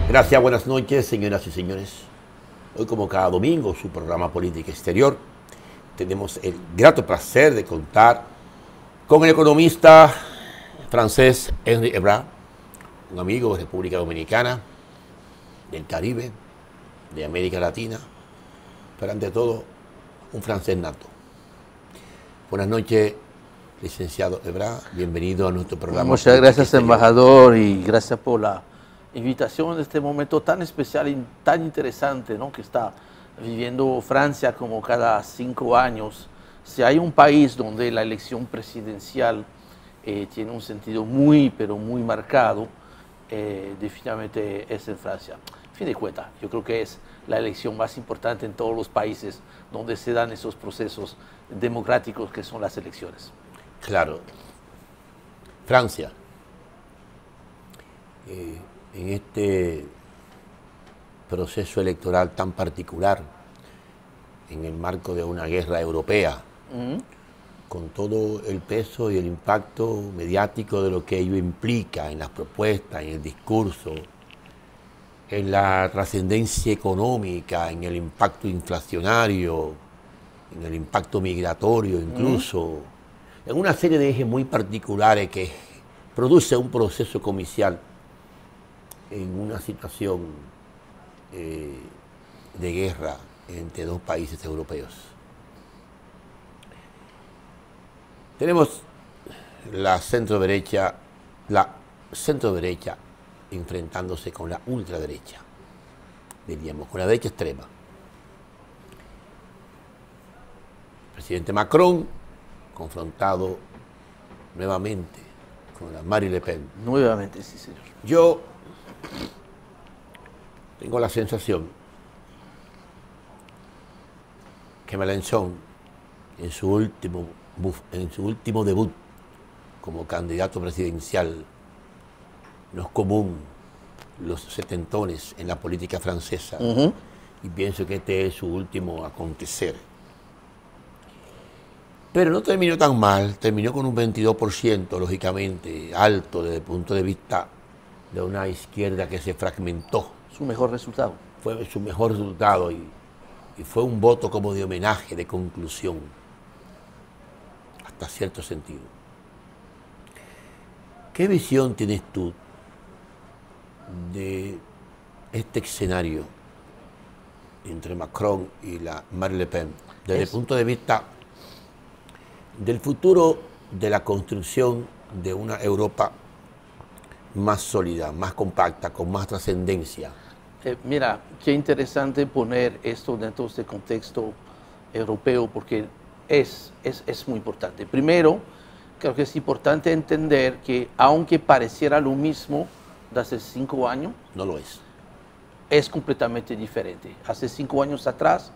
Gracias, buenas noches, señoras y señores. Hoy, como cada domingo, su programa Política Exterior, tenemos el grato placer de contar con el economista francés Henri Evrard, un amigo de República Dominicana, del Caribe, de América Latina, pero ante todo, un francés nato. Buenas noches, licenciado Evrard, bienvenido a nuestro programa. Muchas gracias, embajador, y gracias por la invitación en este momento tan especial y tan interesante, ¿no?, que está viviendo Francia como cada 5 años. Si hay un país donde la elección presidencial tiene un sentido muy, pero muy marcado, definitivamente es en Francia. A fin de cuentas, yo creo que es la elección más importante en todos los países donde se dan esos procesos democráticos que son las elecciones. Claro. Francia, en este proceso electoral tan particular, en el marco de una guerra europea, con todo el peso y el impacto mediático de lo que ello implica en las propuestas, en el discurso, en la trascendencia económica, en el impacto inflacionario, en el impacto migratorio incluso, en una serie de ejes muy particulares que produce un proceso comercial en una situación de guerra entre dos países europeos. Tenemos la centro derecha enfrentándose con la ultraderecha, diríamos, con la derecha extrema. El presidente Macron confrontado nuevamente con la Marine Le Pen. Nuevamente, sí, señor. Yo tengo la sensación que Mélenchon, en su último debut como candidato presidencial, no es común los setentones en la política francesa, y pienso que este es su último acontecer. Pero no terminó tan mal, terminó con un 22%, lógicamente, alto desde el punto de vista de una izquierda que se fragmentó. Su mejor resultado. Fue su mejor resultado y fue un voto como de homenaje, de conclusión, hasta cierto sentido. ¿Qué visión tienes tú de este escenario entre Macron y la Marine Le Pen, desde el punto de vista del futuro de la construcción de una Europa más sólida, más compacta, con más trascendencia? Mira, qué interesante poner esto dentro de este contexto europeo, porque es muy importante. Primero, creo que es importante entender que aunque pareciera lo mismo de hace 5 años, no lo es. Es completamente diferente. Hace 5 años atrás,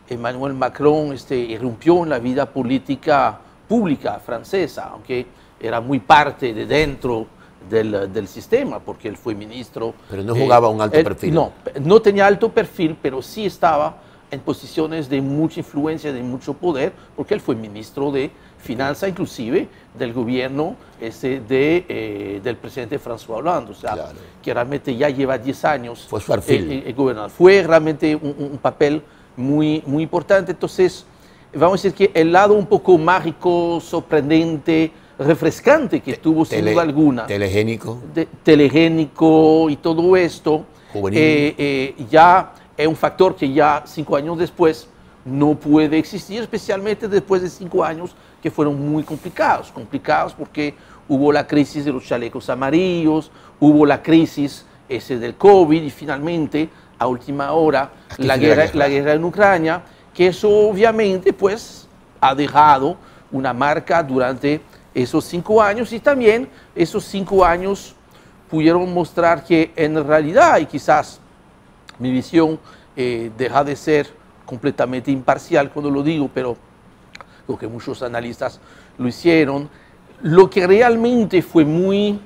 Emmanuel Macron irrumpió en la vida política pública francesa, aunque era muy parte de dentro del sistema, porque él fue ministro. Pero no jugaba un alto perfil. No tenía alto perfil, pero sí estaba en posiciones de mucha influencia, de mucho poder, porque él fue ministro de Finanzas, inclusive del gobierno del presidente François Hollande, o sea, claro, que realmente ya lleva 10 años. Fue su alfil. Gobernando. Fue realmente un papel muy importante. Entonces, vamos a decir que el lado un poco mágico, sorprendente, refrescante que tuvo sin duda alguna, telegénico y todo esto, ya es un factor que ya 5 años después no puede existir, especialmente después de 5 años que fueron muy complicados porque hubo la crisis de los chalecos amarillos, hubo la crisis del COVID y finalmente a última hora la guerra en Ucrania, que eso obviamente pues ha dejado una marca durante esos 5 años, y también esos 5 años pudieron mostrar que en realidad, y quizás mi visión deja de ser completamente imparcial cuando lo digo, pero lo que muchos analistas lo hicieron, lo que realmente fue muy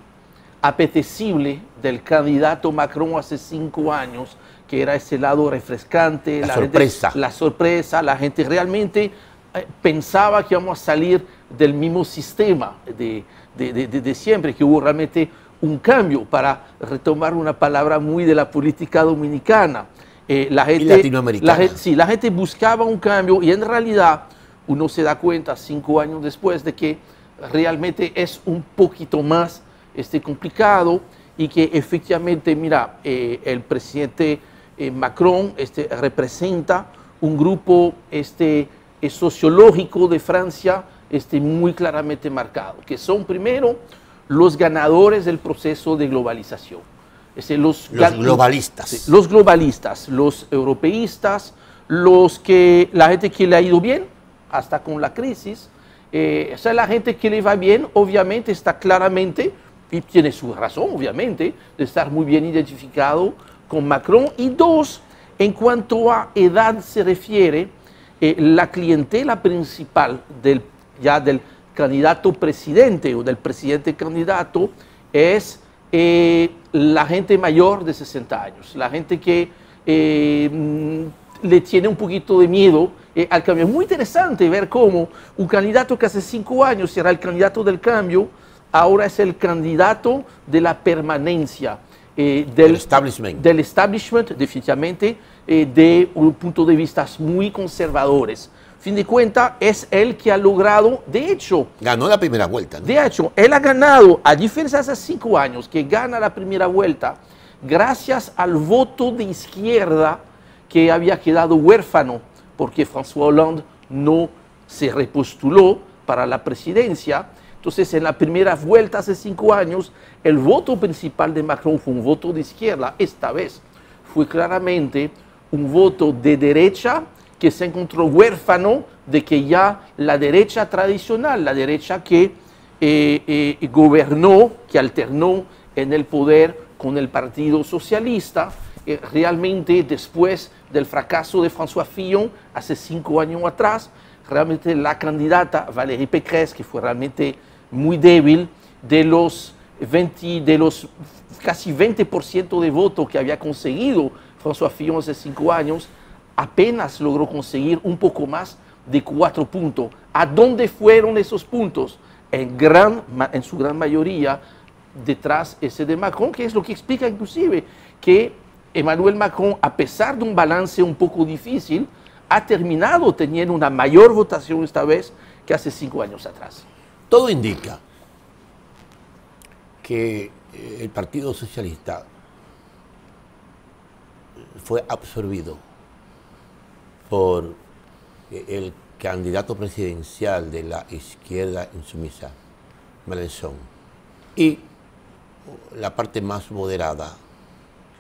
apetecible del candidato Macron hace 5 años, que era ese lado refrescante, la sorpresa, la gente realmente pensaba que íbamos a salir del mismo sistema de siempre, que hubo realmente un cambio, para retomar una palabra muy de la política dominicana. La gente, y latinoamericana. La gente buscaba un cambio y en realidad uno se da cuenta 5 años después de que realmente es un poquito más complicado y que efectivamente, mira, el presidente Macron representa un grupo sociológico de Francia muy claramente marcado, que son primero los ganadores del proceso de globalización. Los globalistas. Sí, los globalistas, los europeístas, la gente que le ha ido bien, hasta con la crisis. O sea, la gente que le va bien, obviamente, está claramente, y tiene su razón, obviamente, de estar muy bien identificado con Macron. Y dos, en cuanto a edad se refiere, la clientela principal del candidato presidente o del presidente candidato es la gente mayor de 60 años, la gente que le tiene un poquito de miedo al cambio. Es muy interesante ver cómo un candidato que hace 5 años era el candidato del cambio, ahora es el candidato de la permanencia, del establishment, definitivamente, de un punto de vista muy conservadores. Fin de cuentas, es él que ha logrado, de hecho... Ganó la primera vuelta, ¿no? De hecho, él ha ganado, a diferencia de hace 5 años, que gana la primera vuelta, gracias al voto de izquierda que había quedado huérfano, porque François Hollande no se repostuló para la presidencia. Entonces, en la primera vuelta, hace 5 años, el voto principal de Macron fue un voto de izquierda. Esta vez fue claramente un voto de derecha, que se encontró huérfano de que ya la derecha tradicional, la derecha que gobernó, que alternó en el poder con el Partido Socialista, realmente después del fracaso de François Fillon hace 5 años atrás, realmente la candidata Valérie Pécresse, que fue realmente muy débil, de los casi 20% de voto que había conseguido François Fillon hace 5 años, apenas logró conseguir un poco más de 4 puntos. ¿A dónde fueron esos puntos? En su gran mayoría detrás de Macron, que es lo que explica inclusive que Emmanuel Macron, a pesar de un balance un poco difícil, ha terminado teniendo una mayor votación esta vez que hace 5 años atrás. Todo indica que el Partido Socialista fue absorbido por el candidato presidencial de la izquierda insumisa, Mélenchon, y la parte más moderada,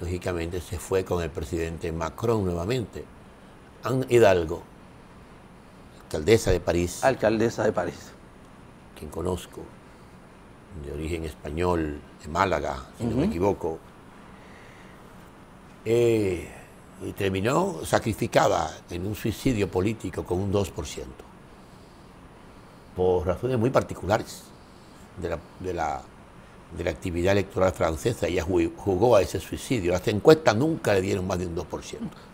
lógicamente, se fue con el presidente Macron nuevamente. Anne Hidalgo, alcaldesa de París. Alcaldesa de París. Quien conozco, de origen español, de Málaga, si no me equivoco, y terminó sacrificada en un suicidio político con un 2%, por razones muy particulares de la actividad electoral francesa. Ella jugó a ese suicidio. Las encuestas nunca le dieron más de un 2%.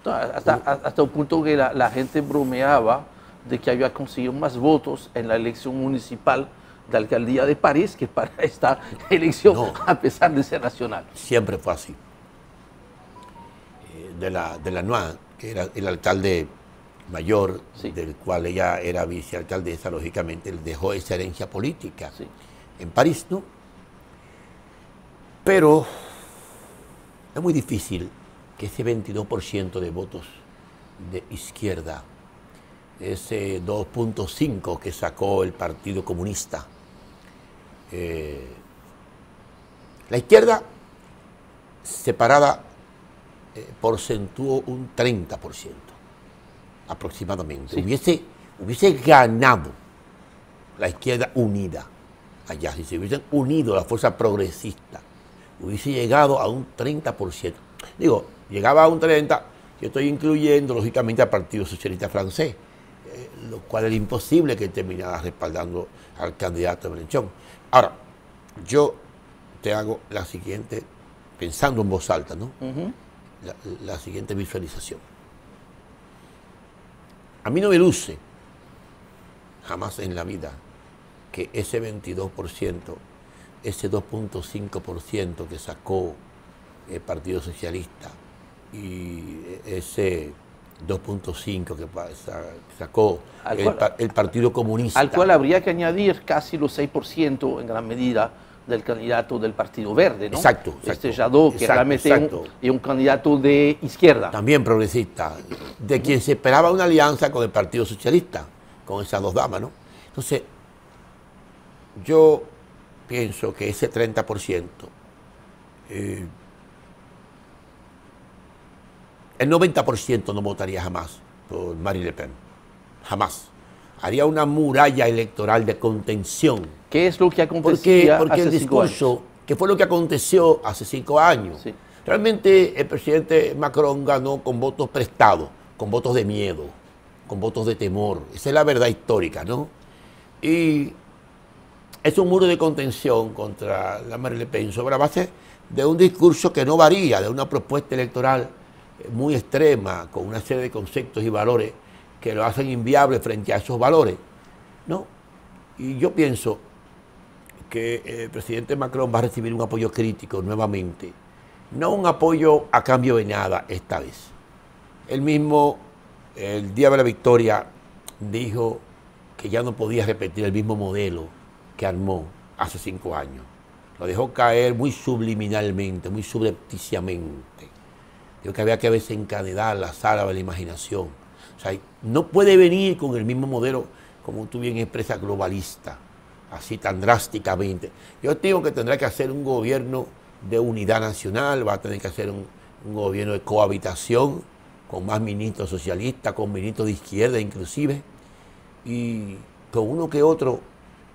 No, hasta un punto que la gente bromeaba de que había conseguido más votos en la elección municipal de alcaldía de París que para esta elección, no, a pesar de ser nacional. Siempre fue así. De la Noix, que era el alcalde mayor, sí, del cual ella era vicealcaldesa, lógicamente él dejó esa herencia política, sí, en París, ¿no? Pero es muy difícil que ese 22% de votos de izquierda, ese 2.5 que sacó el Partido Comunista, la izquierda separada porcentuó un 30% aproximadamente. Sí. Hubiese ganado la izquierda unida allá, si se hubiesen unido la fuerza progresista, hubiese llegado a un 30%. Digo, llegaba a un 30%, yo estoy incluyendo lógicamente al Partido Socialista Francés, lo cual era imposible que terminara respaldando al candidato de Mélenchon. Ahora, yo te hago la siguiente, pensando en voz alta, ¿no? La siguiente visualización. A mí no me luce, jamás en la vida, que ese 22% ese 2.5% que sacó el Partido Socialista y ese 2.5% que sacó el Partido Comunista. Al cual habría que añadir casi los 6% en gran medida del candidato del Partido Verde, ¿no? Exacto. Jadot, que realmente es un candidato de izquierda. También progresista, de quien se esperaba una alianza con el Partido Socialista, con esas dos damas, ¿no? Entonces, yo pienso que ese 30%, el 90% no votaría jamás por Marine Le Pen, jamás. Haría una muralla electoral de contención. ¿Qué es lo que acontecía porque hace el discurso, 5 años? Que fue lo que aconteció hace 5 años. Sí. Realmente el presidente Macron ganó con votos prestados, con votos de miedo, con votos de temor. Esa es la verdad histórica, ¿no? Y es un muro de contención contra la Marine Le Pen sobre la base de un discurso que no varía, de una propuesta electoral muy extrema, con una serie de conceptos y valores que lo hacen inviable frente a esos valores, ¿no? Y yo pienso que el presidente Macron va a recibir un apoyo crítico nuevamente, no un apoyo a cambio de nada esta vez. Él mismo, el día de la victoria, dijo que ya no podía repetir el mismo modelo que armó hace 5 años. Lo dejó caer muy subliminalmente, muy subrepticiamente. Dijo que había que desencadenar la sala de la imaginación. O sea, no puede venir con el mismo modelo, como tú bien expresas, globalista, así tan drásticamente. Yo estimo que tendrá que hacer un gobierno de unidad nacional, va a tener que hacer un gobierno de cohabitación, con más ministros socialistas, con ministros de izquierda inclusive, y con uno que otro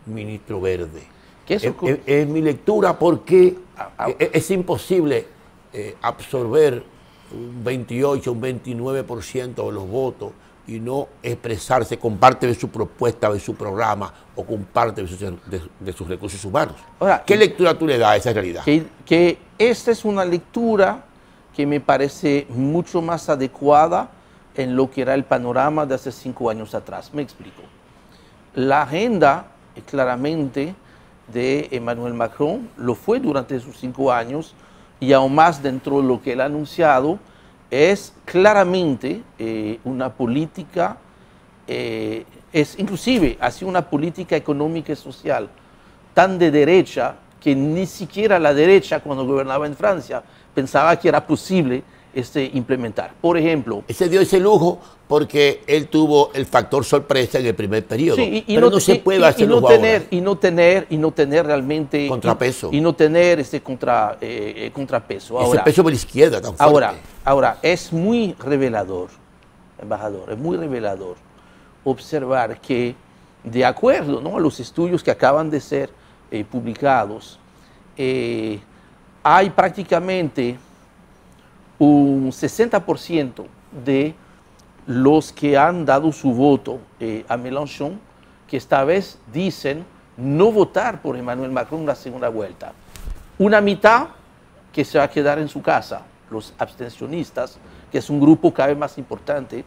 ministro verde. Es mi lectura, porque es imposible absorber un 28, un 29% de los votos y no expresarse con parte de su propuesta, de su programa o con parte de sus recursos humanos. Ahora, ¿qué lectura tú le das a esa realidad? Que esta es una lectura que me parece mucho más adecuada en lo que era el panorama de hace 5 años atrás. Me explico. La agenda, claramente, de Emmanuel Macron lo fue durante sus 5 años, y aún más dentro de lo que él ha anunciado, es claramente una política, es inclusive ha sido una política económica y social tan de derecha que ni siquiera la derecha, cuando gobernaba en Francia, pensaba que era posible implementar. Por ejemplo, se dio ese lujo porque él tuvo el factor sorpresa en el primer periodo. Sí, pero no se puede hacer lujo ahora. Y no tener realmente contrapeso. Y no tener ese contrapeso. Ahora, ese peso por la izquierda tan fuerte. Ahora, es muy revelador, embajador, es muy revelador observar que, de acuerdo, ¿no?, a los estudios que acaban de ser publicados, hay prácticamente un 60% de los que han dado su voto a Mélenchon, que esta vez dicen no votar por Emmanuel Macron en la segunda vuelta. Una mitad que se va a quedar en su casa, los abstencionistas, que es un grupo cada vez más importante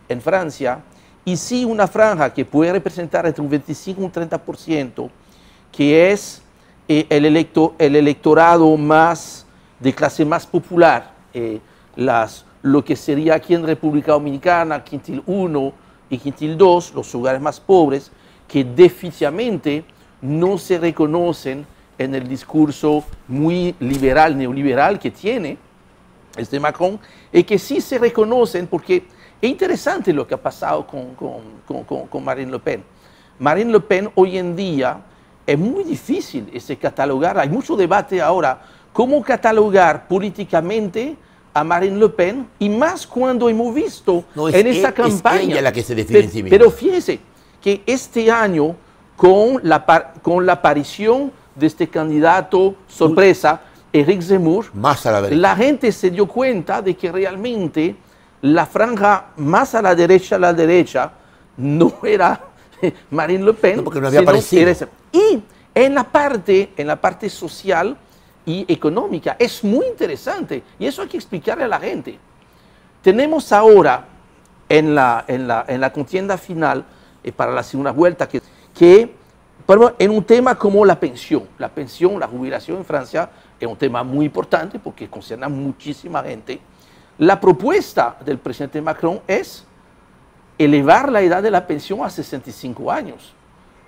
en Francia, y sí una franja que puede representar entre un 25 y un 30%, que es el electorado más de clase más popular, lo que sería aquí en República Dominicana, quintil 1 y quintil 2, los hogares más pobres, que definitivamente no se reconocen en el discurso muy liberal, neoliberal que tiene Macron, y que sí se reconocen, porque es interesante lo que ha pasado con Marine Le Pen. Marine Le Pen hoy en día es muy difícil catalogar, hay mucho debate ahora, cómo catalogar políticamente a Marine Le Pen, y más cuando hemos visto en esa campaña. Es ella la que se define en sí misma. Pero fíjese que este año, con la aparición de este candidato sorpresa, Éric Zemmour, más a la derecha, la gente se dio cuenta de que realmente la franja más a la derecha no era Marine Le Pen, no, porque no había aparecido. Y en la parte social y económica es muy interesante, y eso hay que explicarle a la gente. Tenemos ahora en la contienda final para la segunda vuelta que por ejemplo, en un tema como la pensión, la jubilación en Francia es un tema muy importante porque concierne a muchísima gente. La propuesta del presidente Macron es elevar la edad de la pensión a 65 años.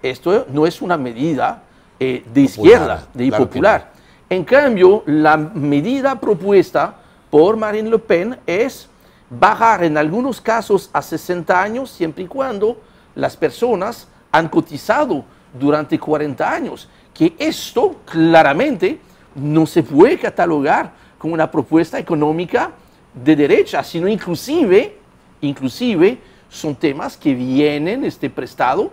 Esto no es una medida de izquierda, popular. En cambio, la medida propuesta por Marine Le Pen es bajar en algunos casos a 60 años siempre y cuando las personas han cotizado durante 40 años. Que esto claramente no se puede catalogar como una propuesta económica de derecha, sino inclusive son temas que vienen prestado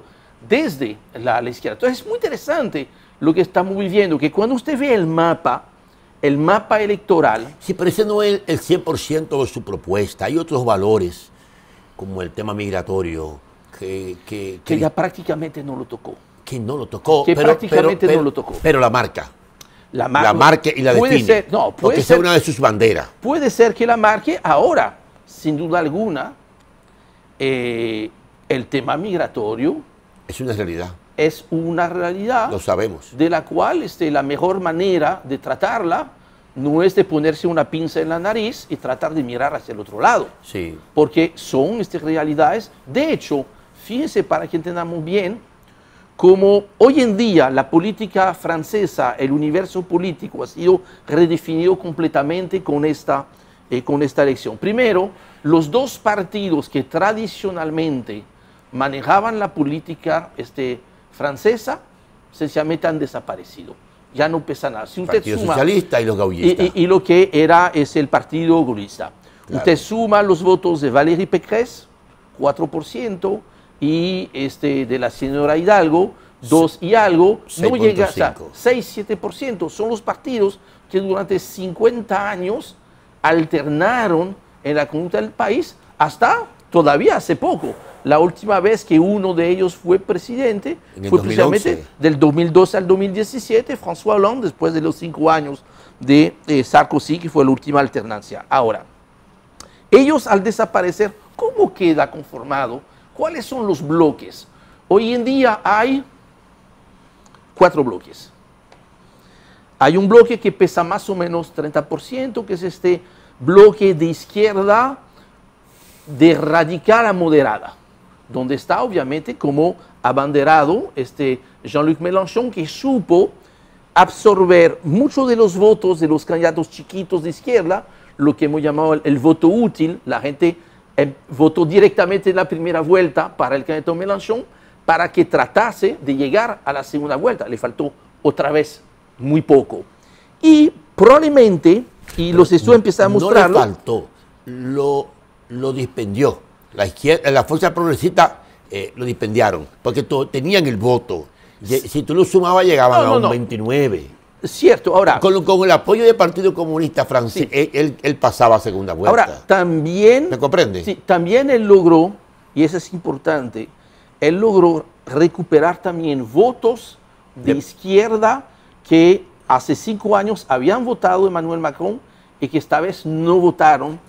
desde la izquierda. Entonces es muy interesante lo que estamos viviendo, que cuando usted ve el mapa electoral... Sí, pero ese no es el 100% de su propuesta. Hay otros valores, como el tema migratorio, que ya prácticamente no lo tocó. Que no lo tocó. Que prácticamente no lo tocó. Pero la marca. La marca y la define. Ser, no, porque ser es una de sus banderas. Puede ser que la marque ahora, sin duda alguna, el tema migratorio... Es una realidad. Es una realidad. Lo sabemos. De la cual la mejor manera de tratarla no es de ponerse una pinza en la nariz y tratar de mirar hacia el otro lado. Sí. Porque son realidades. De hecho, fíjense para que entendamos bien, como hoy en día la política francesa, el universo político ha sido redefinido completamente con esta elección. Primero, los dos partidos que tradicionalmente manejaban la política francesa, sencillamente han desaparecido. Ya no pesa nada. Si usted Partido suma, Socialista y los gaullistas. Y lo que era es el Partido Gaullista. Claro. Usted suma los votos de Valérie Pécresse, 4%, y de la señora Hidalgo, 2 y algo, 6. No llega a 6-7%. Son los partidos que durante 50 años alternaron en la conducta del país hasta todavía hace poco. La última vez que uno de ellos fue presidente fue precisamente del 2012 al 2017, François Hollande, después de los 5 años de Sarkozy, que fue la última alternancia. Ahora, ellos al desaparecer, ¿cómo queda conformado? ¿Cuáles son los bloques? Hoy en día hay 4 bloques. Hay un bloque que pesa más o menos 30%, que es este bloque de izquierda de radical a moderada, donde está obviamente como abanderado Jean-Luc Mélenchon, que supo absorber muchos de los votos de los candidatos chiquitos de izquierda, lo que hemos llamado el voto útil. La gente votó directamente en la primera vuelta para el candidato Mélenchon para que tratase de llegar a la segunda vuelta. Le faltó otra vez muy poco. Y probablemente, y los estudios empiezan a mostrarlo... No le faltó, lo dispendió. La izquierda, la fuerza progresista lo dispendiaron, porque tenían el voto. Si tú lo sumabas, llegaban a un 29. Cierto, ahora... Con el apoyo del Partido Comunista Francés, sí. él pasaba a segunda vuelta. Ahora, también... ¿Me comprende? Sí, también él logró, y eso es importante, él logró recuperar también votos de izquierda que hace 5 años habían votado Emmanuel Macron y que esta vez no votaron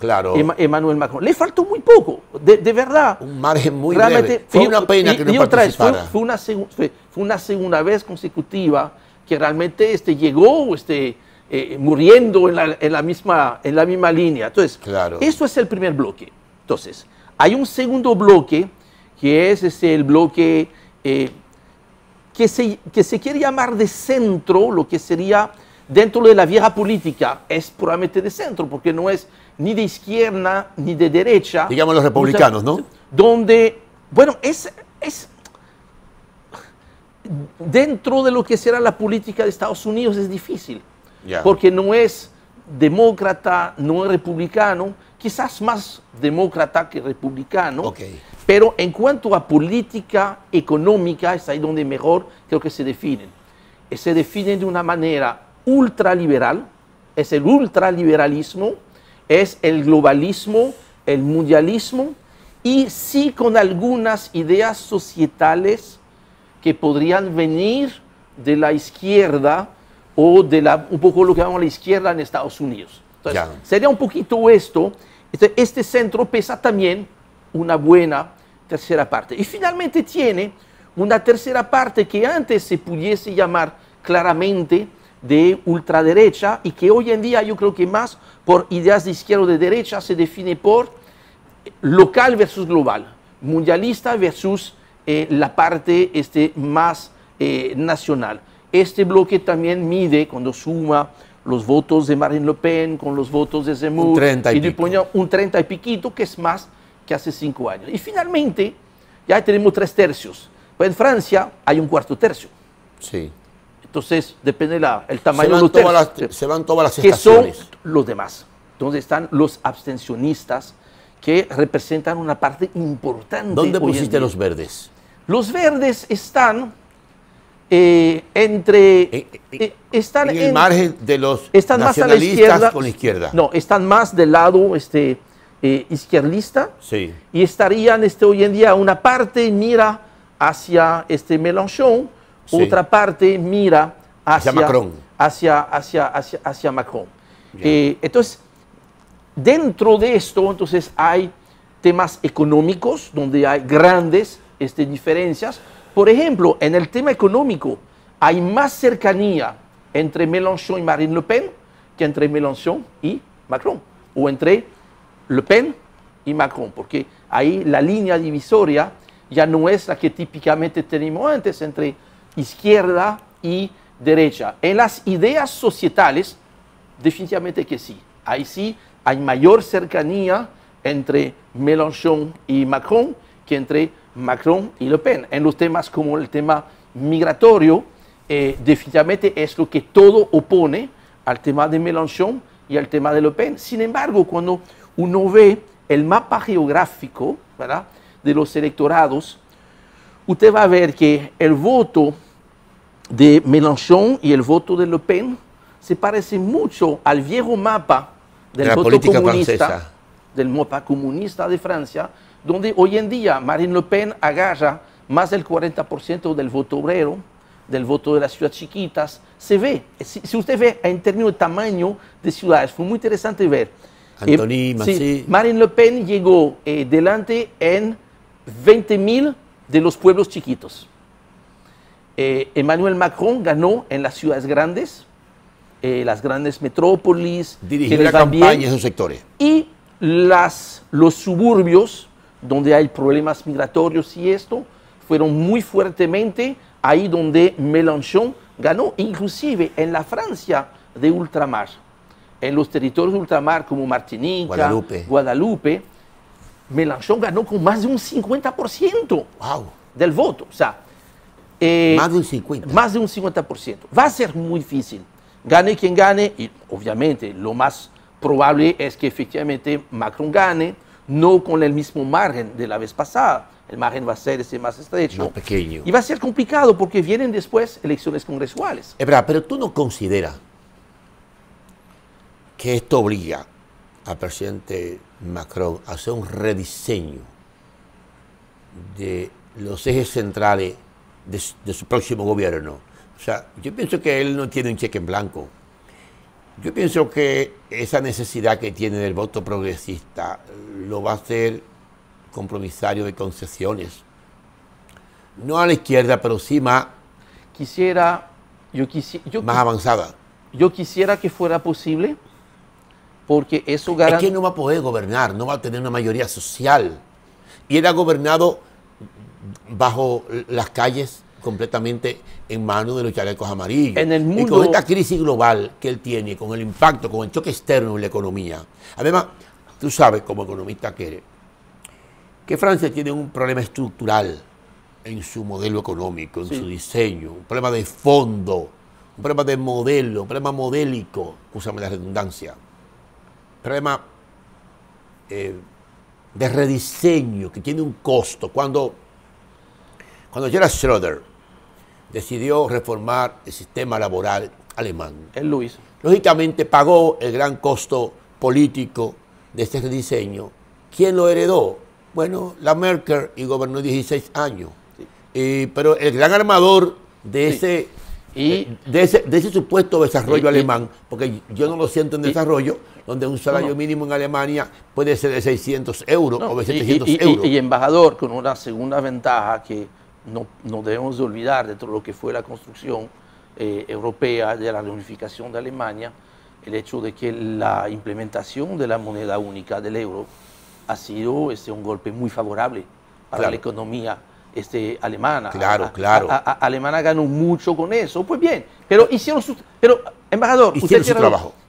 Emmanuel Macron. Le faltó muy poco, de verdad. Un margen muy breve. Fue una pena que no participara. Fue una segunda vez consecutiva que realmente llegó muriendo en la misma línea. Entonces, eso es el primer bloque. Entonces, hay un segundo bloque que es el bloque que se quiere llamar de centro, lo que sería... Dentro de la vieja política es puramente de centro, porque no es ni de izquierda ni de derecha. Digamos los republicanos, ¿no? Donde, bueno, es dentro de lo que será la política de Estados Unidos es difícil, porque no es demócrata, no es republicano, quizás más demócrata que republicano, pero en cuanto a política económica es ahí donde mejor creo que se definen. Se definen de una manera ultraliberal, es el ultraliberalismo, es el globalismo, el mundialismo, y sí con algunas ideas societales que podrían venir de la izquierda o un poco lo que llamamos la izquierda en Estados Unidos. Entonces, sería un poquito esto. Este centro pesa también una buena tercera parte. Y finalmente tiene una tercera parte que antes se pudiese llamar claramente de ultraderecha y que hoy en día yo creo que más por ideas de izquierda o de derecha se define por local versus global, mundialista versus la parte más nacional. Este bloque también mide, cuando suma los votos de Marine Le Pen con los votos de Zemmour, y le pone un 30 y piquito, que es más que hace 5 años. Y finalmente, ya tenemos 3 tercios. Pues en Francia hay un cuarto tercio. Sí. Entonces, depende del tamaño de los tercios. Se van todas las estaciones. Que son los demás. Donde están los abstencionistas, que representan una parte importante. ¿Dónde pusiste los verdes? Los verdes están están en el margen de los están nacionalistas más con la izquierda. No, están más del lado izquierdista. Sí. Y estarían hoy en día, una parte mira hacia Mélenchon, sí. Otra parte mira hacia Macron. Hacia Macron. Entonces, dentro de esto, entonces hay temas económicos donde hay grandes diferencias. Por ejemplo, en el tema económico hay más cercanía entre Mélenchon y Marine Le Pen que entre Mélenchon y Macron, o entre Le Pen y Macron, porque ahí la línea divisoria ya no es la que típicamente tenemos antes entre izquierda y derecha. En las ideas societales, definitivamente que sí. Ahí sí hay mayor cercanía entre Mélenchon y Macron que entre Macron y Le Pen. En los temas como el tema migratorio, definitivamente es lo que todo opone al tema de Mélenchon y al tema de Le Pen. Sin embargo, cuando uno ve el mapa geográfico, ¿verdad?, de los electorados, usted va a ver que el voto de Mélenchon y el voto de Le Pen se parece mucho al viejo mapa del voto comunista, del mapa comunista de Francia, donde hoy en día Marine Le Pen agarra más del 40% del voto obrero, del voto de las ciudades chiquitas. Se ve, si usted ve en términos de tamaño de ciudades, fue muy interesante ver. Antony, sí, Marine Le Pen llegó delante en 20.000 de los pueblos chiquitos. Emmanuel Macron ganó en las ciudades grandes, las grandes metrópolis. Dirigió la campaña en esos sectores. Y los suburbios, donde hay problemas migratorios y esto, fueron muy fuertemente ahí donde Mélenchon ganó, inclusive en la Francia de ultramar. En los territorios de ultramar como Martinica, Guadalupe, Mélenchon ganó con más de un 50% del voto. O sea, más de un 50%. Más de un 50%. Va a ser muy difícil. Gane quien gane, y obviamente lo más probable es que efectivamente Macron gane, no con el mismo margen de la vez pasada. El margen va a ser más estrecho. Más pequeño. Y va a ser complicado porque vienen después elecciones congresuales. Es verdad, pero tú no consideras que esto obliga al presidente Macron a hacer un rediseño de los ejes centrales de su próximo gobierno. O sea, yo pienso que él no tiene un cheque en blanco. Yo pienso que esa necesidad que tiene del voto progresista lo va a hacer compromisario de concesiones. No a la izquierda, pero sí más avanzada. Yo quisiera que fuera posible, porque eso garantiza... Es que no va a poder gobernar, no va a tener una mayoría social. Y él ha gobernado bajo las calles completamente en manos de los chalecos amarillos. En el mundo... Y con esta crisis global que él tiene, con el impacto, con el choque externo en la economía. Además, tú sabes, como economista que eres, que Francia tiene un problema estructural en su modelo económico, en su diseño, un problema de fondo, un problema de modelo, un problema modélico, úsame la redundancia, un problema de rediseño que tiene un costo. Cuando Gerhard Schröder decidió reformar el sistema laboral alemán, él lo hizo. Lógicamente pagó el gran costo político de este rediseño. ¿Quién lo heredó? Bueno, la Merkel, y gobernó 16 años. Sí. Pero el gran armador de ese supuesto desarrollo alemán, porque yo no lo siento en desarrollo, donde un salario mínimo en Alemania puede ser de 600 euros o de 700 euros. Y embajador, con una segunda ventaja que no debemos de olvidar dentro de lo que fue la construcción europea de la reunificación de Alemania, el hecho de que la implementación de la moneda única del euro ha sido un golpe muy favorable para la economía alemana. Alemania ganó mucho con eso. Pues bien, pero embajador,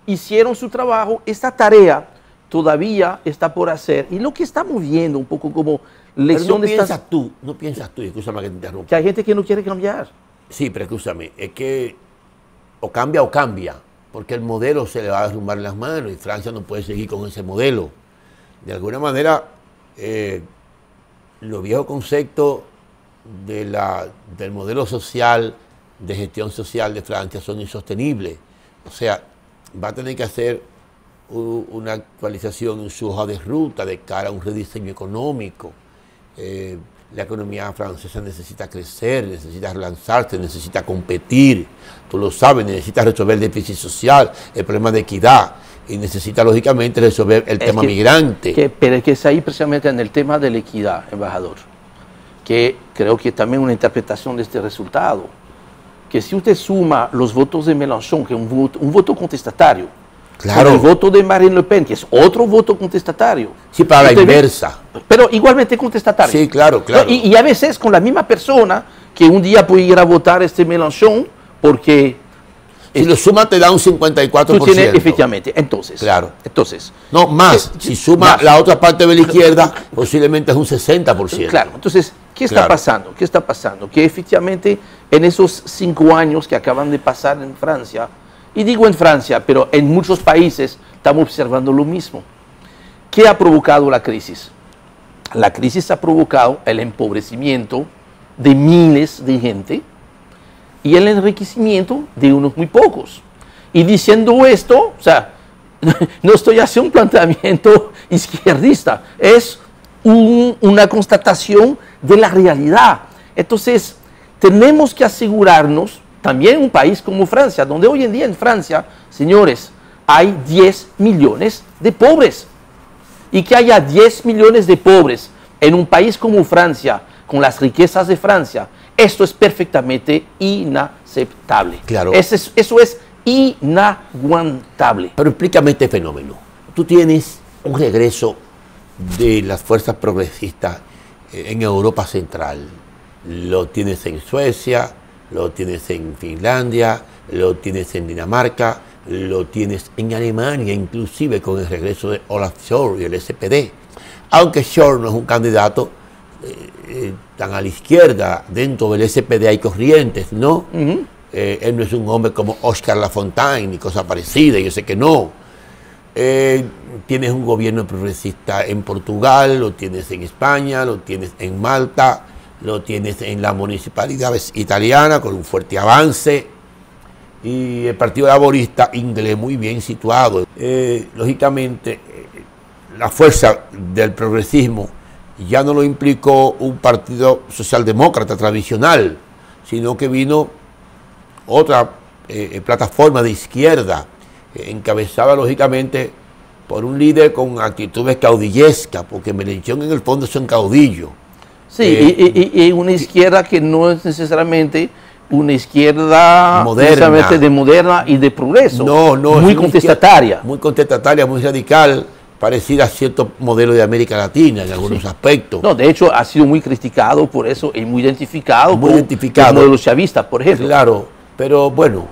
hicieron su trabajo. Esta tarea todavía está por hacer. Y lo que estamos viendo un poco como lección de estas... No piensas tú, escúchame que te interrumpa. Que hay gente que no quiere cambiar. Sí, pero escúchame, es que o cambia, porque el modelo se le va a derrumbar en las manos y Francia no puede seguir con ese modelo. De alguna manera, los viejos conceptos del modelo social, de gestión social de Francia son insostenibles. O sea, va a tener que hacer una actualización en su hoja de ruta de cara a un rediseño económico. La economía francesa necesita crecer, necesita relanzarse, necesita competir. Tú lo sabes, necesita resolver el déficit social, el problema de equidad y necesita lógicamente resolver el tema migrante. Pero es que es ahí precisamente en el tema de la equidad, embajador, que creo que también una interpretación de este resultado, que si usted suma los votos de Mélenchon, que es un voto contestatario, claro, con el voto de Marine Le Pen, que es otro voto contestatario. Sí, para la inversa. Pero igualmente contestatario. Sí, claro. Y a veces con la misma persona que un día puede ir a votar Mélenchon porque... Si lo suma te da un 54%. Efectivamente. Entonces. No, más. Si suma la otra parte de la izquierda, posiblemente es un 60%. Claro. Entonces, ¿qué está pasando? ¿Qué está pasando? Que efectivamente en esos 5 años que acaban de pasar en Francia, y digo en Francia, pero en muchos países estamos observando lo mismo. ¿Qué ha provocado la crisis? La crisis ha provocado el empobrecimiento de miles de gente y el enriquecimiento de unos muy pocos. Y diciendo esto, o sea, no estoy haciendo un planteamiento izquierdista, es una constatación de la realidad. Entonces, tenemos que asegurarnos, también un país como Francia, donde hoy en día en Francia, señores, hay 10 millones de pobres. Y que haya 10 millones de pobres en un país como Francia, con las riquezas de Francia, esto es perfectamente inaceptable. Claro. Eso es inaguantable. Pero explícame este fenómeno. Tú tienes un regreso de las fuerzas progresistas en Europa Central. Lo tienes en Suecia, lo tienes en Finlandia, lo tienes en Dinamarca, lo tienes en Alemania, inclusive con el regreso de Olaf Scholz y el SPD. Aunque Scholz no es un candidato tan a la izquierda, dentro del SPD hay corrientes, ¿no? Él no es un hombre como Oscar Lafontaine ni cosa parecida, yo sé que no. Tienes un gobierno progresista en Portugal, lo tienes en España, lo tienes en Malta, lo tienes en la municipalidad italiana con un fuerte avance, y el Partido Laborista inglés muy bien situado. Lógicamente, la fuerza del progresismo ya no lo implicó un partido socialdemócrata tradicional, sino que vino otra plataforma de izquierda, encabezada lógicamente por un líder con actitudes caudillescas, porque Mélenchon en el fondo es un caudillo. Sí, y una izquierda que no es necesariamente una izquierda moderna y de progreso. No, muy contestataria. Muy contestataria, muy radical, parecida a cierto modelo de América Latina en algunos aspectos. No, de hecho ha sido muy criticado por eso y muy identificado con el modelo chavista, por ejemplo. Claro, pero bueno,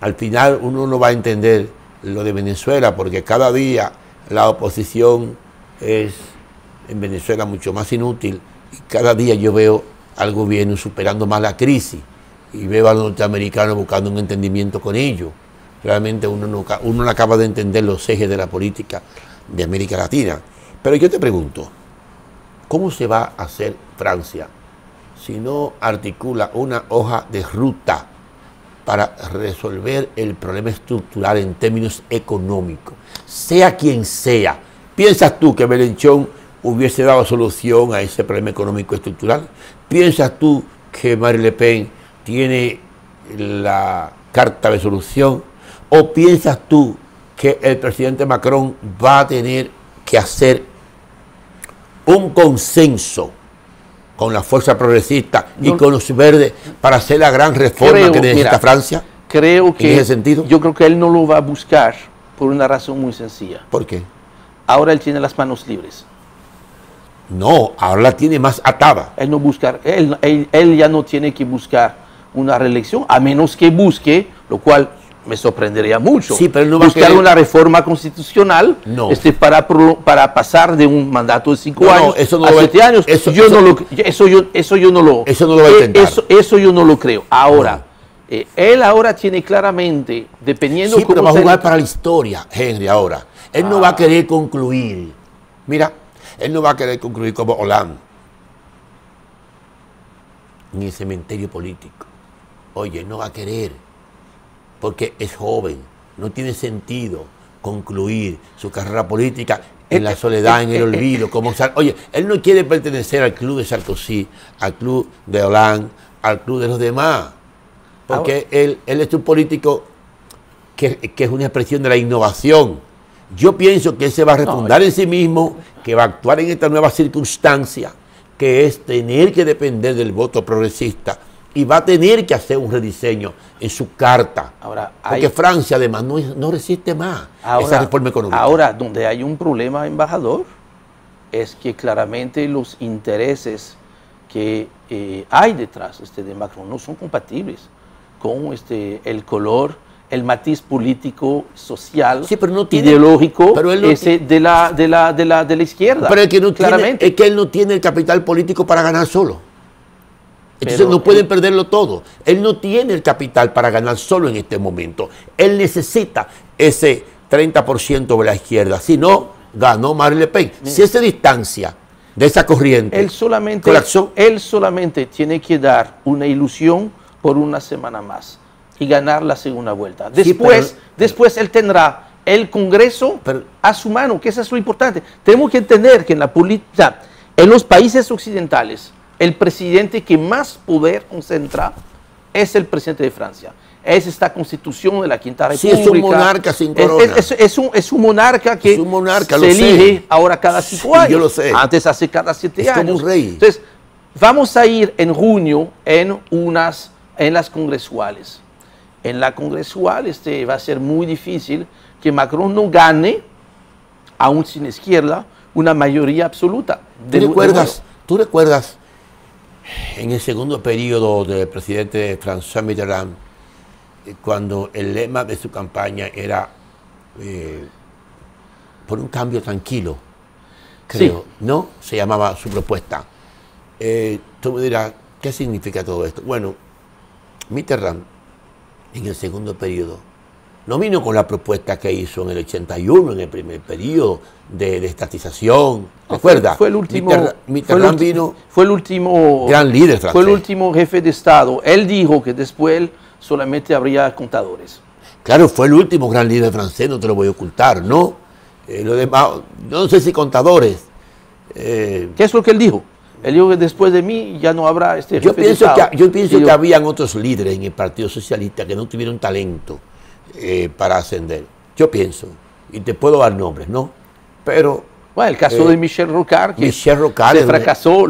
al final uno no va a entender lo de Venezuela, porque cada día la oposición es en Venezuela mucho más inútil, y cada día yo veo al gobierno superando más la crisis y veo a los norteamericanos buscando un entendimiento con ellos. Realmente uno no acaba de entender los ejes de la política de América Latina. Pero yo te pregunto, ¿cómo se va a hacer Francia si no articula una hoja de ruta para resolver el problema estructural en términos económicos? Sea quien sea, ¿piensas tú que Mélenchon hubiese dado solución a ese problema económico estructural? ¿Piensas tú que Marine Le Pen tiene la carta de solución? ¿O piensas tú que el presidente Macron va a tener que hacer un consenso con la fuerza progresista y con los verdes para hacer la gran reforma que necesita Francia? Creo que, ¿en ese sentido? Yo creo que él no lo va a buscar por una razón muy sencilla. ¿Por qué? Ahora él tiene las manos libres. No, ahora la tiene más atada. Él no busca, él ya no tiene que buscar una reelección, a menos que busque, lo cual me sorprendería mucho, sí, pero no va buscar una reforma constitucional para pasar de un mandato de 5 años a 7 años. Eso yo no lo va a intentar. Eso yo no lo creo. Ahora, él ahora tiene claramente, dependiendo sí, pero va a jugar para la historia, Henry, ahora. Él no va a querer concluir. Mira, él no va a querer concluir como Hollande. Ni el cementerio político. Oye, él no va a querer. Porque es joven. No tiene sentido concluir su carrera política en la soledad, en el olvido. Oye, él no quiere pertenecer al club de Sarkozy, al club de Hollande, al club de los demás. Porque él es un político que es una expresión de la innovación. Yo pienso que él se va a refundar en sí mismo, que va a actuar en esta nueva circunstancia, que es tener que depender del voto progresista, y va a tener que hacer un rediseño en su carta. Porque Francia, además, no resiste más esa reforma económica. Ahora, donde hay un problema, embajador, es que claramente los intereses que hay detrás de Macron no son compatibles con el color, el matiz político, social, sí, pero no tiene, ideológico pero él no de la izquierda. Pero es que él no tiene el capital político para ganar solo. Entonces no pueden perderlo todo. Él no tiene el capital para ganar solo en este momento. Él necesita ese 30% de la izquierda. Si no, ganó Marine Le Pen. Si él se distancia de esa corriente, él solamente tiene que dar una ilusión por una semana más y ganar la segunda vuelta. Después él tendrá el Congreso a su mano, que eso es lo importante. Tenemos que entender que en la política, en los países occidentales, el presidente que más poder concentra es el presidente de Francia. Es esta constitución de la Quinta República. Sí, es un monarca sin corona. Es un monarca que se elige ahora cada 5 años. Yo lo sé. Antes hace cada 7 años. Es como un rey. Entonces, vamos a ir en junio en las congresuales. En la congresual va a ser muy difícil que Macron no gane, aún sin izquierda, una mayoría absoluta. ¿Tú recuerdas en el segundo periodo del presidente François Mitterrand, cuando el lema de su campaña era por un cambio tranquilo, creo, sí, ¿no? Se llamaba su propuesta. Tú me dirás, ¿qué significa todo esto? Bueno, Mitterrand, en el segundo periodo, no vino con la propuesta que hizo en el 81, en el primer periodo de estatización. ¿Recuerda? Fue el último. Mitterrand vino. Fue el último. Gran líder francés. Fue el último jefe de Estado. Él dijo que después solamente habría contadores. Claro, fue el último gran líder francés, no te lo voy a ocultar, ¿no? Lo demás, no sé si contadores. ¿Qué es lo que él dijo? Él dijo que después de mí ya no habrá jefe de Estado. Yo pienso que habían otros líderes en el Partido Socialista que no tuvieron talento para ascender. Yo pienso, y te puedo dar nombres, ¿no? Pero... Bueno, el caso de Michel Rocard, que Rocard fracasó,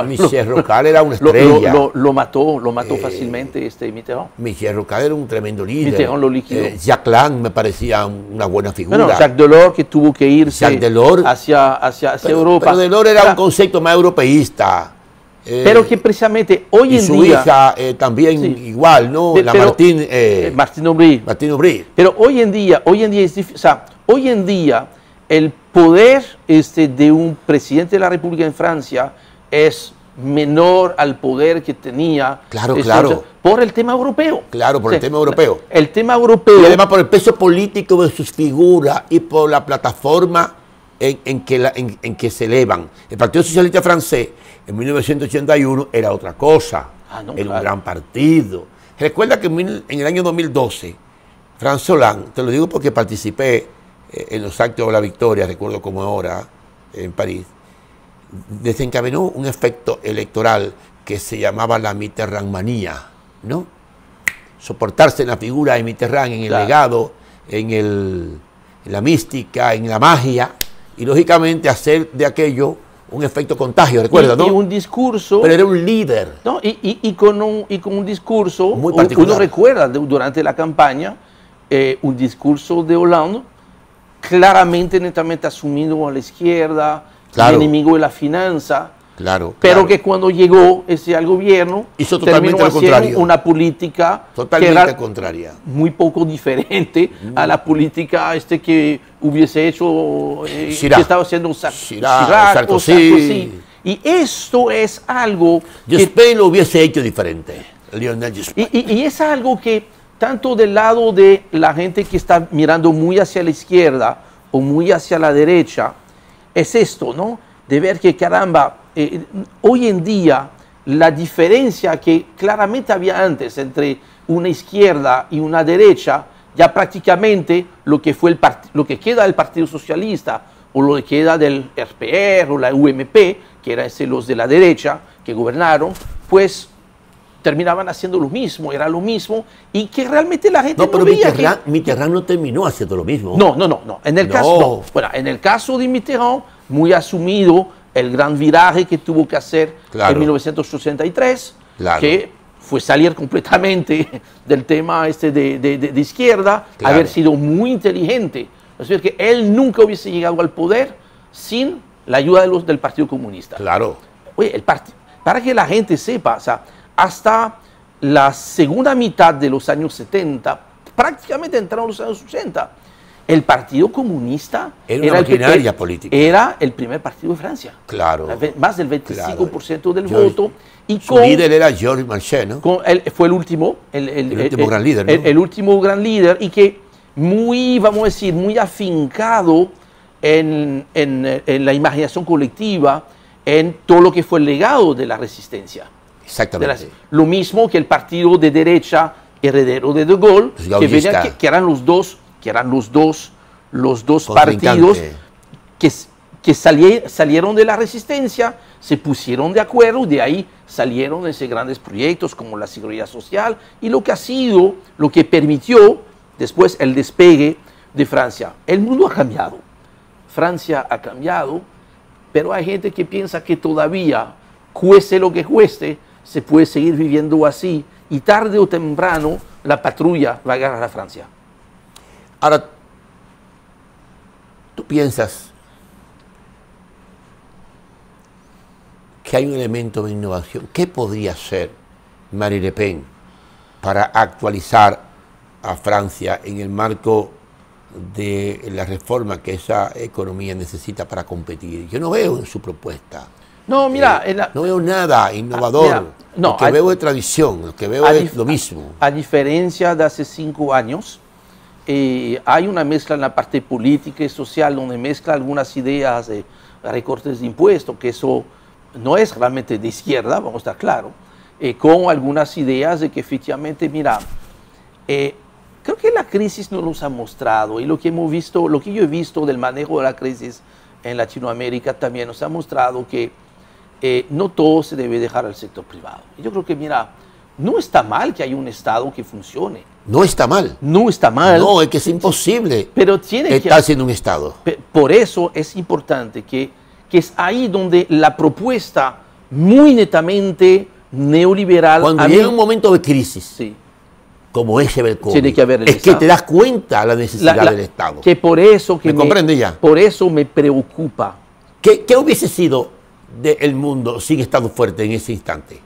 Michel Rocard era una estrella. Lo mató fácilmente Mitterrand. Michel Rocard era un tremendo líder. Mitterrand lo liquidó. Jacques Lang me parecía una buena figura. Bueno, Jacques Delors, que tuvo que irse hacia Europa. Pero Delors era un concepto más europeísta. Pero que precisamente hoy en día... su hija también sí, igual, ¿no? Martine Aubry. Pero hoy en día es difícil. O sea, hoy en día el poder de un presidente de la República en Francia es menor al poder que tenía por el tema europeo. Claro, por el tema europeo. El tema europeo. Y además por el peso político de sus figuras y por la plataforma en que se elevan. El Partido Socialista francés en 1981 era otra cosa. Era un gran partido. Recuerda que en el año 2012, François Hollande, te lo digo porque participé en los actos de la victoria, recuerdo como ahora, en París, desencadenó un efecto electoral que se llamaba la Mitterrandmanía, ¿no? Soportarse en la figura de Mitterrand, en el legado, en la mística, en la magia, y lógicamente hacer de aquello Un efecto contagio, recuerda, ¿no? Y un discurso... Pero era un líder. ¿no? Y con un discurso... Muy particular. Uno recuerda durante la campaña un discurso de Hollande claramente, netamente asumido a la izquierda, Claro. el enemigo de la finanza, Claro. pero claro. que cuando llegó al gobierno Hizo totalmente terminó lo haciendo contrario. una política Totalmente que era contraria. muy poco diferente a la política que hubiese hecho Chirac. que estaba haciendo Chirac, o Sarkozy. Y esto es algo que, Jospin lo hubiese hecho diferente. Lionel Jospin. y es algo que tanto del lado de la gente que está mirando muy hacia la izquierda o muy hacia la derecha, es esto, ¿no? De ver que, caramba, hoy en día la diferencia que claramente había antes entre una izquierda y una derecha, ya prácticamente lo que lo que queda del Partido Socialista o lo que queda del RPR o la UMP, que eran los de la derecha que gobernaron, pues terminaban haciendo lo mismo, era lo mismo, y que realmente la gente No, pero veía Mitterrand no terminó haciendo lo mismo. No. En el caso, no. Bueno, en el caso de Mitterrand, muy asumido el gran viraje que tuvo que hacer en 1983, Claro. que fue salir completamente del tema de izquierda, Claro. haber sido muy inteligente. Es decir, que él nunca hubiese llegado al poder sin la ayuda del Partido Comunista. Claro. Oye, para que la gente sepa, o sea, hasta la segunda mitad de los años 70, prácticamente entraron los años 80, el Partido Comunista Era una maquinaria política. Era el primer partido de Francia. Claro. Más del 25% del George- voto. Y Su líder era Georges Marchais, ¿no? fue el último. El último gran líder, ¿no? El último gran líder y que muy, vamos a decir, muy afincado en la imaginación colectiva, en todo lo que fue el legado de la resistencia. Exactamente. Lo mismo que el partido de derecha heredero de De Gaulle, que eran los dos partidos que salieron de la resistencia, se pusieron de acuerdo, de ahí salieron esos grandes proyectos como la seguridad social y lo que permitió después el despegue de Francia. El mundo ha cambiado, Francia ha cambiado, pero hay gente que piensa que todavía, cueste lo que cueste, se puede seguir viviendo así y tarde o temprano la patrulla va a agarrar a Francia. Ahora, ¿tú piensas que hay un elemento de innovación? ¿Qué podría hacer Marine Le Pen para actualizar a Francia en el marco de la reforma que esa economía necesita para competir? Yo no veo en su propuesta. No, mira, no veo nada innovador. Mira, no, lo que veo es tradición, lo que veo es lo mismo. A diferencia de hace 5 años, hay una mezcla en la parte política y social donde mezcla algunas ideas de recortes de impuestos, que eso no es realmente de izquierda, vamos a estar claros, con algunas ideas de que efectivamente, mira, creo que la crisis nos ha mostrado y lo que yo he visto del manejo de la crisis en Latinoamérica también nos ha mostrado que no todo se debe dejar al sector privado. Yo creo que, mira, no está mal que haya un Estado que funcione. No está mal. No está mal. No, es que es imposible pero tiene estar siendo un Estado. Por eso es importante que es ahí donde la propuesta muy netamente neoliberal... Cuando llega un momento de crisis, sí, como ese del COVID, tiene que haber el es Estado. que te das cuenta de la necesidad del Estado. Que por eso ¿Me comprende ya? Por eso me preocupa. ¿Qué hubiese sido del mundo sin Estado fuerte en ese instante?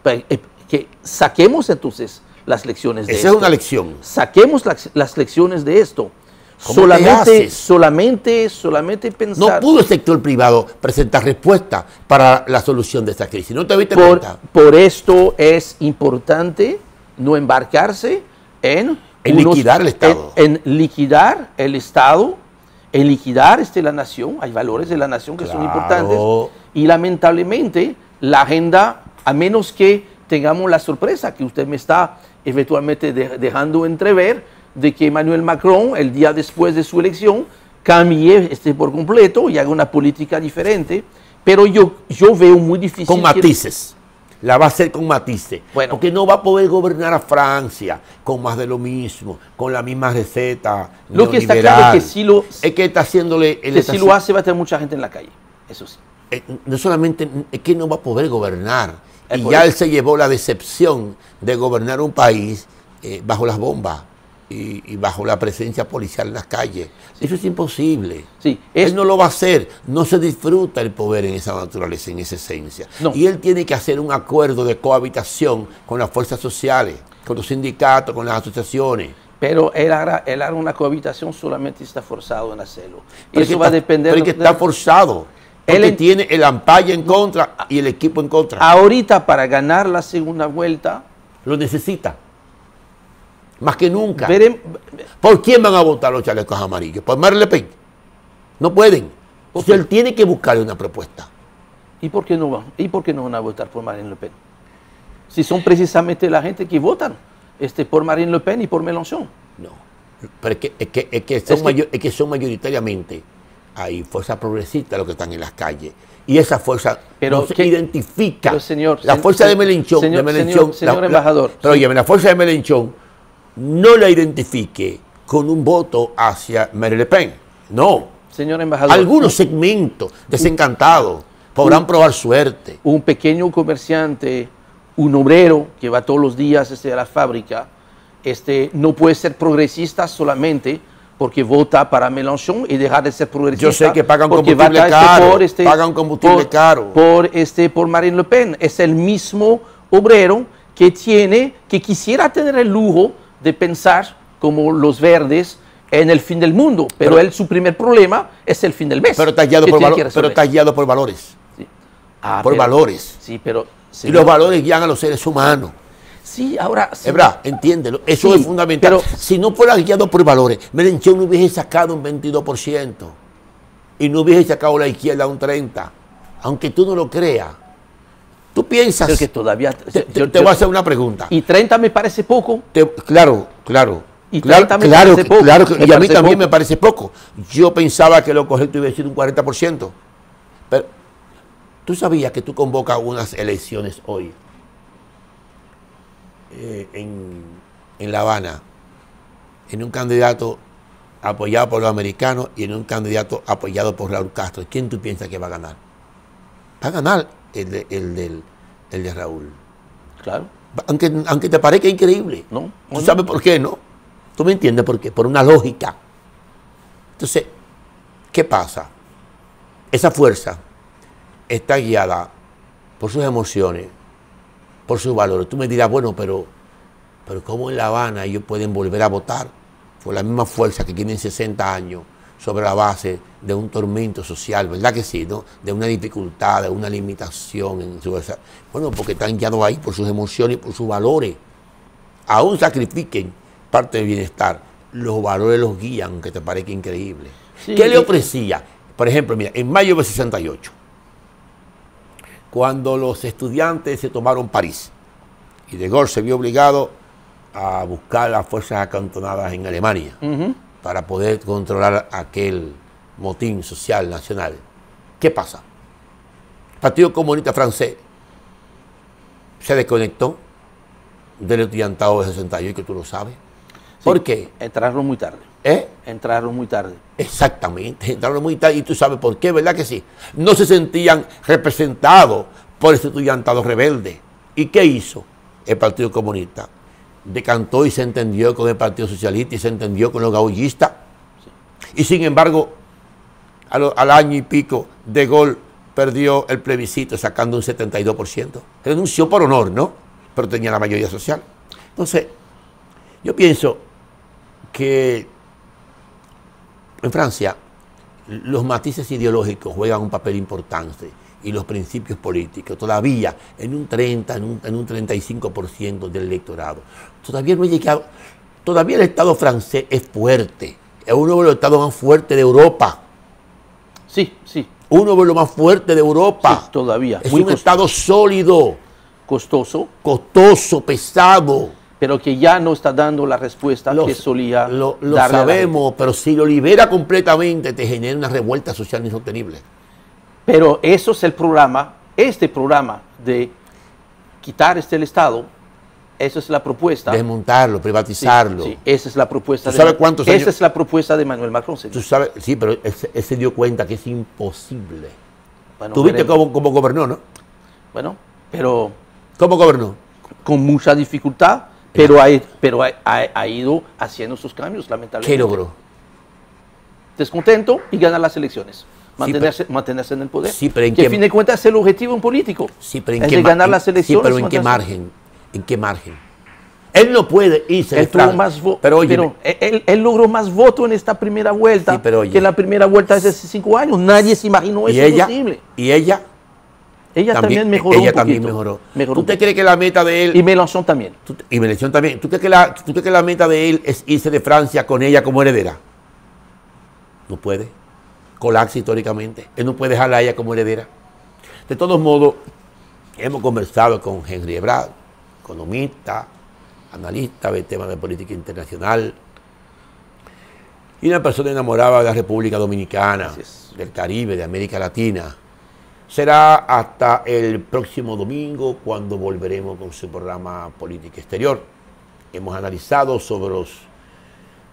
Que saquemos entonces las lecciones de esto. Esa es una lección. Saquemos las lecciones de esto. Solamente pensar... No pudo el sector privado presentar respuesta para la solución de esta crisis. ¿No te diste cuenta? Por esto es importante no embarcarse en liquidar el Estado. En liquidar el Estado, en liquidar la nación. Hay valores de la nación que son importantes. Y lamentablemente la agenda, a menos que tengamos la sorpresa que usted me está eventualmente dejando entrever, de que Emmanuel Macron, el día después de su elección, cambie por completo y haga una política diferente. Pero yo veo muy difícil... Con matices. La va a hacer con matices. Bueno, porque no va a poder gobernar a Francia con más de lo mismo, con la misma receta. Lo que está claro es que es que está haciéndole... Si lo hace va a tener mucha gente en la calle. Eso sí. no solamente es que no va a poder gobernar, y por ya eso. él se llevó la decepción de gobernar un país bajo las bombas y bajo la presencia policial en las calles. Sí. Eso es imposible. Sí, Él no lo va a hacer. No se disfruta el poder en esa naturaleza, en esa esencia. No. Y él tiene que hacer un acuerdo de cohabitación con las fuerzas sociales, con los sindicatos, con las asociaciones. Pero él hará una cohabitación solamente si está forzado en hacerlo. Pero Eso va a depender pero es que está forzado. Porque tiene el Ampaya en contra y el equipo en contra. Ahorita, para ganar la segunda vuelta, Lo necesita. Más que nunca. ¿Por quién van a votar los chalecos amarillos? ¿Por Marine Le Pen? No pueden. O sea, él tiene que buscarle una propuesta. ¿Y por qué no van? ¿Y por qué no van a votar por Marine Le Pen? Si son precisamente la gente que votan por Marine Le Pen y por Mélenchon. No. Pero es que son mayoritariamente hay fuerzas progresistas los que están en las calles. Y esa fuerza no se identifica. Pero señor, la fuerza de Mélenchon, señor embajador. Pero oye, la fuerza de Mélenchon no la identifique con un voto hacia Marine Le Pen. No. Señor embajador. Algunos segmentos desencantados podrán probar suerte. Un pequeño comerciante, un obrero que va todos los días a la fábrica, no puede ser progresista solamente porque vota para Mélenchon y dejar de ser progresista. Yo sé que pagan combustible caro, pagan combustible caro. Por Marine Le Pen. Es el mismo obrero que quisiera tener el lujo de pensar como los verdes en el fin del mundo, pero su primer problema es el fin del mes. Pero está guiado por valores. Sí. Valores. Sí, pero... Y los valores guían a los seres humanos. Sí, ahora... Sí. Es verdad, entiéndelo. Eso es fundamental. Pero, si no fuera guiado por valores, Mélenchon no hubiese sacado un 22% y no hubiese sacado la izquierda un 30%. Aunque tú no lo creas. Tú piensas... Pero que todavía... Te voy a hacer una pregunta. ¿Y 30 me parece poco? Claro. Y 30 me parece poco. Y a mí también me parece poco. Yo pensaba que lo correcto iba a ser un 40%. Pero tú sabías que tú convocas unas elecciones hoy en La Habana, en un candidato apoyado por los americanos y en un candidato apoyado por Raúl Castro. ¿Quién tú piensas que va a ganar? Va a ganar el de Raúl. Claro. Aunque te parezca increíble. No. ¿Tú sabes por qué, no? ¿Tú me entiendes por qué? Por una lógica. Entonces, ¿qué pasa? Esa fuerza está guiada por sus emociones, por sus valores. Tú me dirás, bueno, pero ¿cómo en La Habana ellos pueden volver a votar por la misma fuerza que tienen 60 años sobre la base de un tormento social? ¿Verdad que sí, no? De una dificultad, de una limitación en su... Bueno, porque están guiados ahí por sus emociones y por sus valores. Aún sacrifiquen parte del bienestar, los valores los guían, aunque te parezca increíble. Sí, ¿qué le ofrecía? Por ejemplo, mira, en mayo del 68, cuando los estudiantes se tomaron París y De Gaulle se vio obligado a buscar las fuerzas acantonadas en Alemania para poder controlar aquel motín social nacional. ¿Qué pasa? El Partido Comunista Francés se desconectó del estudiantado de 68, que tú lo sabes. ¿Por qué? Entraron muy tarde. Entraron muy tarde. Exactamente, entraron muy tarde y tú sabes por qué, ¿verdad que sí? No se sentían representados por ese estudiantado rebelde. ¿Y qué hizo el Partido Comunista? Decantó y se entendió con el Partido Socialista y se entendió con los gaullistas. Sí. Y sin embargo, al año y pico, De Gaulle perdió el plebiscito sacando un 72%. Renunció por honor, ¿no? Pero tenía la mayoría social. Entonces, yo pienso que en Francia los matices ideológicos juegan un papel importante y los principios políticos todavía en un 30, en un 35% del electorado. Todavía no ha llegado, todavía el Estado francés es fuerte, es uno de los estados más fuertes de Europa. Sí, sí. Uno de los más fuertes de Europa. Sí, todavía. Es un estado sólido. Costoso. Costoso, pesado. Pero que ya no está dando la respuesta que solía Lo sabemos, pero si lo libera completamente te genera una revuelta social insostenible. Pero eso es el programa, este programa de quitar el Estado, esa es la propuesta. Desmontarlo, privatizarlo. Sí, esa es la propuesta. ¿Tú sabes cuántos años? Esa es la propuesta de Emmanuel Macron. Tú sabes, sí, pero él se dio cuenta que es imposible Bueno, ¿tú viste cómo gobernó, no? Bueno, pero... ¿Cómo gobernó? Con mucha dificultad, pero ha ido haciendo sus cambios, lamentablemente. ¿Qué logró? Descontento y ganar las elecciones. Mantenerse en el poder. Sí, pero que a fin de cuentas es el objetivo en político. Sí, pero ¿en qué ganar las elecciones? Sí, pero ¿en qué margen? ¿En qué margen? Él no puede irse de Francia. Pero él logró más votos en esta primera vuelta que en la primera vuelta de hace 5 años. Nadie se imaginó eso posible. ¿Y ella? Ella también mejoró un poquito. También mejoró. ¿Tú te crees que la meta de él... Y Mélenchon también. Y Mélenchon también. ¿Tú crees que la meta de él es irse de Francia con ella como heredera? No puede. Colapsa históricamente. Él no puede dejarla a ella como heredera. De todos modos, hemos conversado con Henry Ebrard, economista, analista del tema de política internacional, y una persona enamorada de la República Dominicana, del Caribe, de América Latina. Será hasta el próximo domingo cuando volveremos con su programa Política Exterior. Hemos analizado sobre los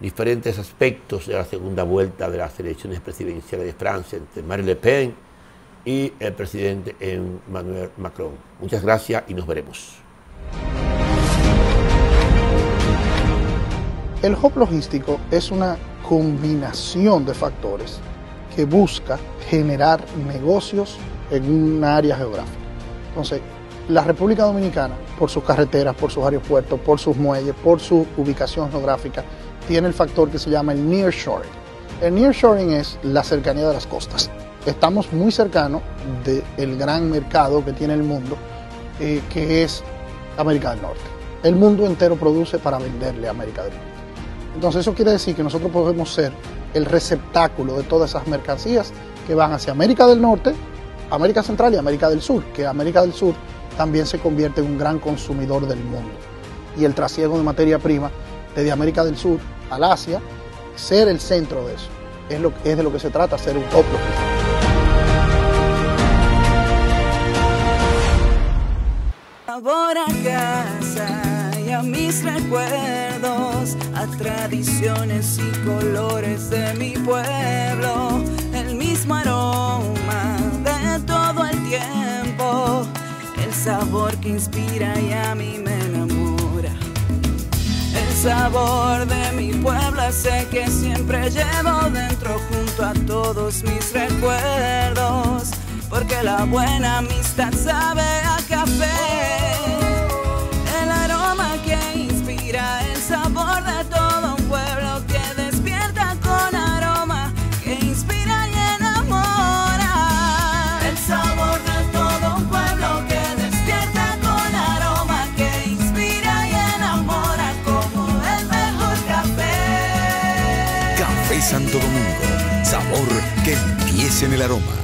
diferentes aspectos de la segunda vuelta de las elecciones presidenciales de Francia entre Marine Le Pen y el presidente Emmanuel Macron. Muchas gracias y nos veremos. El hub logístico es una combinación de factores que busca generar negocios en una área geográfica. Entonces, la República Dominicana, por sus carreteras, por sus aeropuertos, por sus muelles, por su ubicación geográfica, tiene el factor que se llama el nearshoring. El nearshoring es la cercanía de las costas. Estamos muy cercanos del gran mercado que tiene el mundo, que es América del Norte. El mundo entero produce para venderle a América del Norte. Entonces eso quiere decir que nosotros podemos ser el receptáculo de todas esas mercancías que van hacia América del Norte, América Central y América del Sur, que América del Sur también se convierte en un gran consumidor del mundo. Y el trasiego de materia prima desde América del Sur al Asia, ser el centro de eso, es de lo que se trata, ser un hub logístico. Sabor a casa y a mis recuerdos, a tradiciones y colores de mi pueblo, el mismo aroma de todo el tiempo, el sabor que inspira y a mí me enamora. El sabor de mi pueblo ese que siempre llevo dentro junto a todos mis recuerdos, porque la buena amistad sabe a café. El aroma que inspira, el sabor de todo un pueblo que despierta con aroma, que inspira y enamora. El sabor de todo un pueblo que despierta con aroma, que inspira y enamora como el mejor café. Café Santo Domingo, sabor que empieza en el aroma.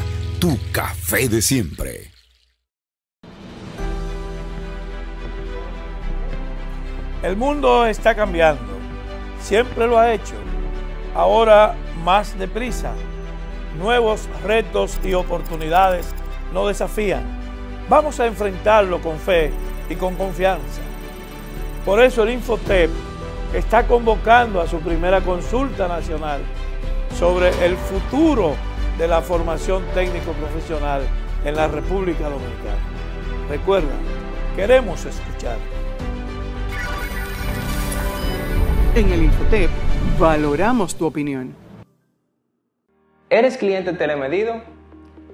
Tu café de siempre. El mundo está cambiando. Siempre lo ha hecho. Ahora más deprisa. Nuevos retos y oportunidades nos desafían. Vamos a enfrentarlo con fe y con confianza. Por eso el Infotep está convocando a su primera consulta nacional sobre el futuro de la formación técnico-profesional en la República Dominicana. Recuerda, queremos escuchar. En el Infotep valoramos tu opinión. ¿Eres cliente telemedido?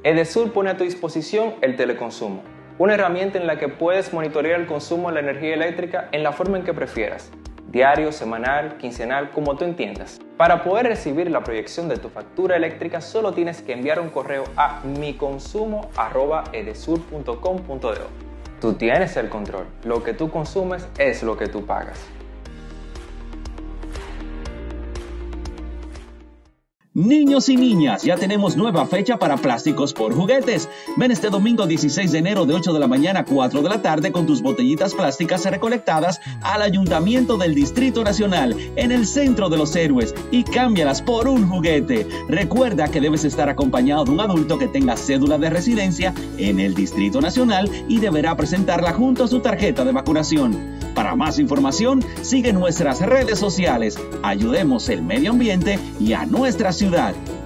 Edesur pone a tu disposición el teleconsumo, una herramienta en la que puedes monitorear el consumo de la energía eléctrica en la forma en que prefieras, diario, semanal, quincenal, como tú entiendas. Para poder recibir la proyección de tu factura eléctrica, solo tienes que enviar un correo a miconsumo@edesur.com.do. Tú tienes el control. Lo que tú consumes es lo que tú pagas. Niños y niñas, ya tenemos nueva fecha para Plásticos por Juguetes. Ven este domingo 16 de enero de 8 de la mañana a 4 de la tarde con tus botellitas plásticas recolectadas al Ayuntamiento del Distrito Nacional en el Centro de los Héroes y cámbialas por un juguete. Recuerda que debes estar acompañado de un adulto que tenga cédula de residencia en el Distrito Nacional y deberá presentarla junto a su tarjeta de vacunación. Para más información, sigue nuestras redes sociales. Ayudemos el medio ambiente y a nuestra ciudad.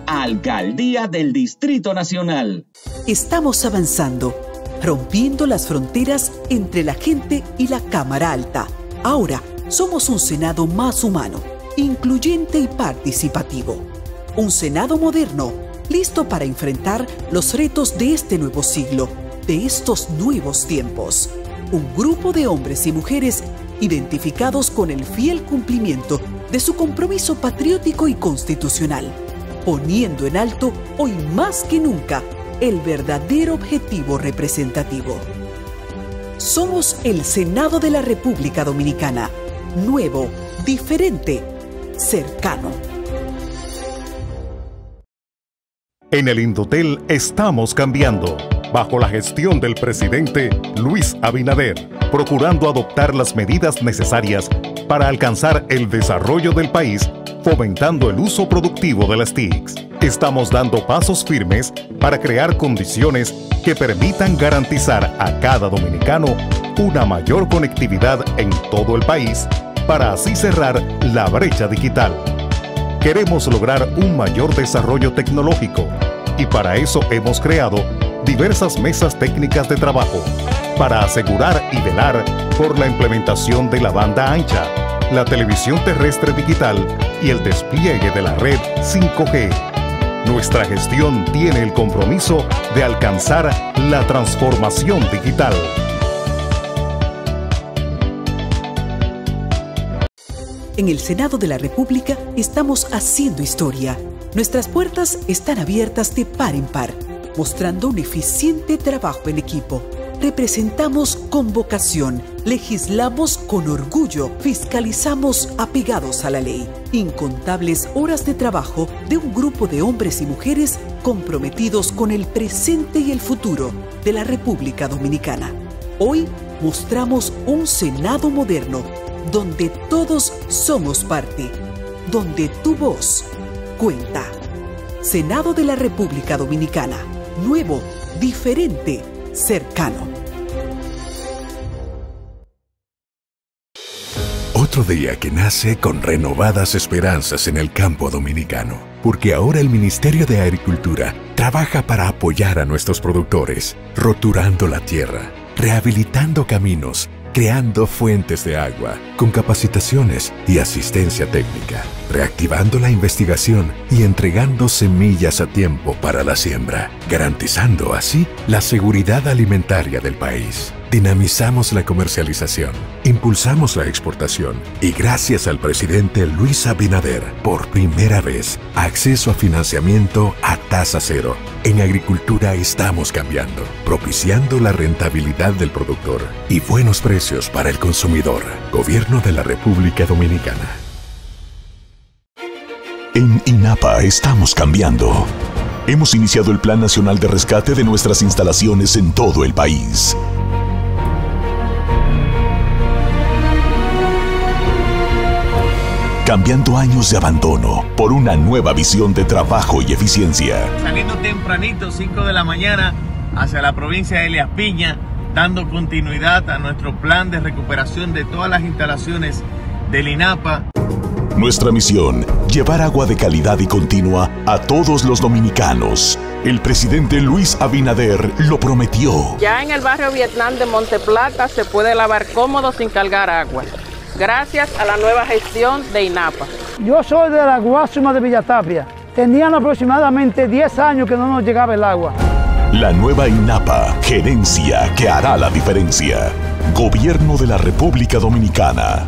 Alcaldía del Distrito Nacional. Estamos avanzando, rompiendo las fronteras entre la gente y la Cámara Alta. Ahora somos un Senado más humano, incluyente y participativo. Un Senado moderno, listo para enfrentar los retos de este nuevo siglo, de estos nuevos tiempos. Un grupo de hombres y mujeres identificados con el fiel cumplimiento de su compromiso patriótico y constitucional, poniendo en alto hoy más que nunca el verdadero objetivo representativo. Somos el Senado de la República Dominicana, nuevo, diferente, cercano. En el Indotel estamos cambiando, bajo la gestión del presidente Luis Abinader, procurando adoptar las medidas necesarias para alcanzar el desarrollo del país, fomentando el uso productivo de las TICs. Estamos dando pasos firmes para crear condiciones que permitan garantizar a cada dominicano una mayor conectividad en todo el país, para así cerrar la brecha digital. Queremos lograr un mayor desarrollo tecnológico y para eso hemos creado diversas mesas técnicas de trabajo para asegurar y velar por la implementación de la banda ancha, la televisión terrestre digital y el despliegue de la red 5G. Nuestra gestión tiene el compromiso de alcanzar la transformación digital. En el Senado de la República estamos haciendo historia. Nuestras puertas están abiertas de par en par, mostrando un eficiente trabajo en equipo. Representamos con vocación, legislamos con orgullo, fiscalizamos apegados a la ley. Incontables horas de trabajo de un grupo de hombres y mujeres comprometidos con el presente y el futuro de la República Dominicana. Hoy mostramos un Senado moderno, donde todos somos parte, donde tu voz cuenta. Senado de la República Dominicana, nuevo, diferente, cercano. Otro día que nace con renovadas esperanzas en el campo dominicano, porque ahora el Ministerio de Agricultura trabaja para apoyar a nuestros productores, roturando la tierra, rehabilitando caminos, creando fuentes de agua, con capacitaciones y asistencia técnica, reactivando la investigación y entregando semillas a tiempo para la siembra, garantizando así la seguridad alimentaria del país. Dinamizamos la comercialización, impulsamos la exportación y gracias al presidente Luis Abinader, por primera vez, acceso a financiamiento a tasa cero. En agricultura estamos cambiando, propiciando la rentabilidad del productor y buenos precios para el consumidor. Gobierno de la República Dominicana. En INAPA estamos cambiando. Hemos iniciado el Plan Nacional de Rescate de nuestras instalaciones en todo el país. Cambiando años de abandono por una nueva visión de trabajo y eficiencia. Saliendo tempranito, 5 de la mañana, hacia la provincia de Elías Piña, dando continuidad a nuestro plan de recuperación de todas las instalaciones del INAPA. Nuestra misión, llevar agua de calidad y continua a todos los dominicanos. El presidente Luis Abinader lo prometió. Ya en el barrio Vietnam de Monteplata se puede lavar cómodo sin cargar agua, gracias a la nueva gestión de INAPA. Yo soy de la Guásima de Villatapia. Tenían aproximadamente 10 años que no nos llegaba el agua. La nueva INAPA, gerencia que hará la diferencia. Gobierno de la República Dominicana.